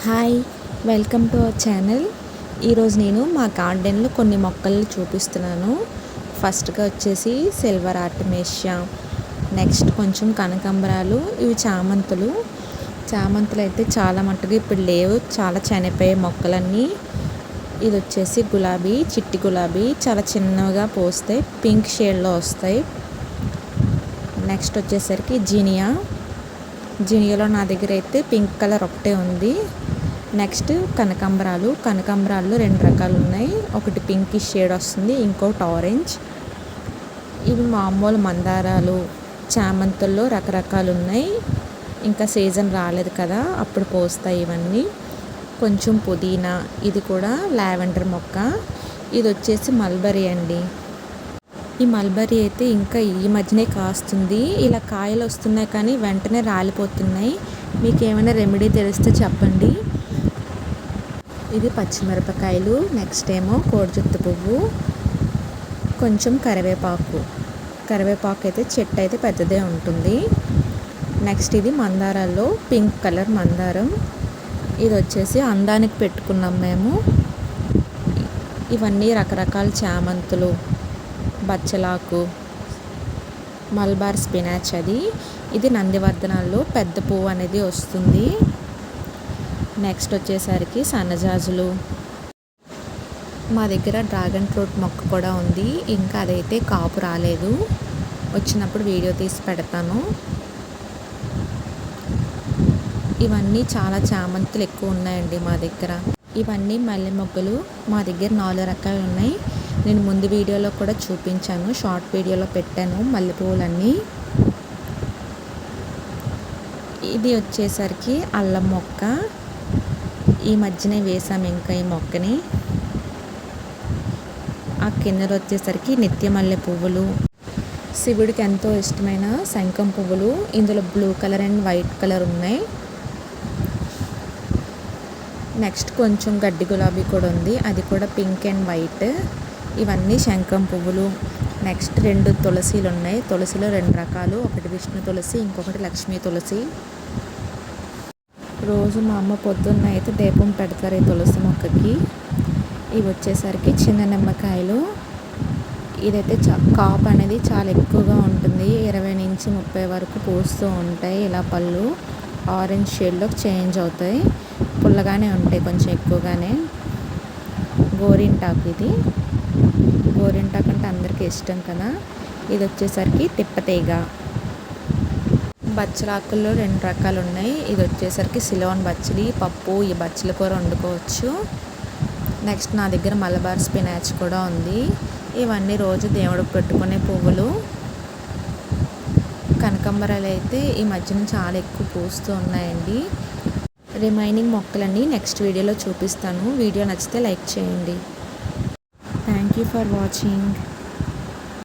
Hi, welcome to our channel. ఈరోజు నేను మా గార్డెన్లో కొన్ని మొక్కలు చూపిస్తున్నాను. ఫస్ట్గా వచ్చేసి సిల్వర్ ఆర్టిమేషియా, నెక్స్ట్ కొంచెం కనకాంబరాలు, ఇవి చామంతులు అయితే చాలా మట్టుగా ఇప్పుడు లేవు, చాలా చనిపోయే మొక్కలన్నీ. ఇది వచ్చేసి గులాబీ, చిట్టి గులాబీ, చాలా చిన్నగా పోస్తాయి, పింక్ షేడ్లో వస్తాయి. నెక్స్ట్ వచ్చేసరికి జినియాలో నా దగ్గర అయితే పింక్ కలర్ ఒకటే ఉంది. నెక్స్ట్ కనకాంబరాలు రెండు రకాలు ఉన్నాయి. ఒకటి పింకిష్ షేడ్ వస్తుంది, ఇంకోటి ఆరెంజ్. ఇవి మామూలు మందారాలు, చామంతుల్లో రకరకాలు ఉన్నాయి. ఇంకా సీజన్ రాలేదు కదా, అప్పుడు పోస్తాయి ఇవన్నీ. కొంచెం పుదీనా, ఇది కూడా లావెండర్ మొక్క. ఇది వచ్చేసి మల్బరీ అండి. ఈ మల్బరీ అయితే ఇంకా ఈ మధ్యనే కాస్తుంది. ఇలా కాయలు వస్తున్నాయి కానీ వెంటనే రాలిపోతున్నాయి. మీకు ఏమైనా రెమెడీ తెలిస్తే చెప్పండి. ఇది పచ్చిమిరపకాయలు, నెక్స్ట్ ఏమో కోడిజుత్తు పువ్వు, కొంచెం కరివేపాకు అయితే చెట్టు అయితే పెద్దదే ఉంటుంది. నెక్స్ట్ ఇది మందారాల్లో పింక్ కలర్ మందారం. ఇది వచ్చేసి అందానికి పెట్టుకున్నాం మేము. ఇవన్నీ రకరకాల చామంతులు, బచ్చలాకు, మల్బార్ స్పినాచ్. ఇది నందివర్ధనాల్లో పెద్ద పువ్వు అనేది వస్తుంది. నెక్స్ట్ వచ్చేసరికి సన్నజాజులు. మా దగ్గర డ్రాగన్ ఫ్రూట్ మొక్క కూడా ఉంది, ఇంకా అదైతే కాపు రాలేదు. వచ్చినప్పుడు వీడియో తీసి పెడతాను. ఇవన్నీ చాలా చామంతులు ఎక్కువ ఉన్నాయండి మా దగ్గర. ఇవన్నీ మల్లె మొగ్గలు. మా దగ్గర 4 రకాలు ఉన్నాయి. నేను ముందు వీడియోలో కూడా చూపించాను, షార్ట్ వీడియోలో పెట్టాను మల్లెపూలన్నీ. ఇది వచ్చేసరికి అల్లం మొక్క. ఈ మధ్యనే వేసాము ఇంకా ఈ మొక్కని. ఆ కింద వచ్చేసరికి నిత్య మల్లె పువ్వులు, శివుడికి ఎంతో ఇష్టమైన శంఖం పువ్వులు. ఇందులో blue colour and white colour ఉన్నాయి. నెక్స్ట్ కొంచెం గడ్డి గులాబీ కూడా ఉంది, అది కూడా పింక్ అండ్ వైట్. ఇవన్నీ శంఖం పువ్వులు. నెక్స్ట్ 2 తులసీలు ఉన్నాయి. తులసిలో 2 రకాలు, ఒకటి విష్ణు తులసి, ఇంకొకటి లక్ష్మీ తులసి. రోజు మా అమ్మ పొద్దున్న అయితే దీపం పెడతారు ఈ తులసి మొక్కకి. ఇవి వచ్చేసరికి చిన్న నిమ్మకాయలు. ఇదైతే కాపు అనేది చాలా ఎక్కువగా ఉంటుంది, 20 నుంచి 30 వరకు పూస్తూ ఉంటాయి. ఇలా పళ్ళు ఆరెంజ్ షేడ్లో చేంజ్ అవుతాయి, పుల్లగానే ఉంటాయి కొంచెం ఎక్కువగానే. గోరింటాకు. గోరింటాకు అంటే అందరికీ ఇష్టం కదా. ఇది వచ్చేసరికి తిప్పతీగ. బచ్చలాకుల్లో 2 రకాలు ఉన్నాయి. ఇది వచ్చేసరికి సిలోన్ బచ్చలి, పప్పు, ఈ బచ్చల కూర వండుకోవచ్చు. నెక్స్ట్ నా దగ్గర మలబార్ స్పినాచ్ కూడా ఉంది. ఇవన్నీ రోజు దేవుడికి పెట్టుకునే పువ్వులు. కనకాంబరాలు అయితే ఈ మధ్యన చాలా ఎక్కువ పూస్తూ ఉన్నాయండి. రిమైనింగ్ మొక్కలన్నీ నెక్స్ట్ వీడియోలో చూపిస్తాను. వీడియో నచ్చితే లైక్ చేయండి. Thank you for watching.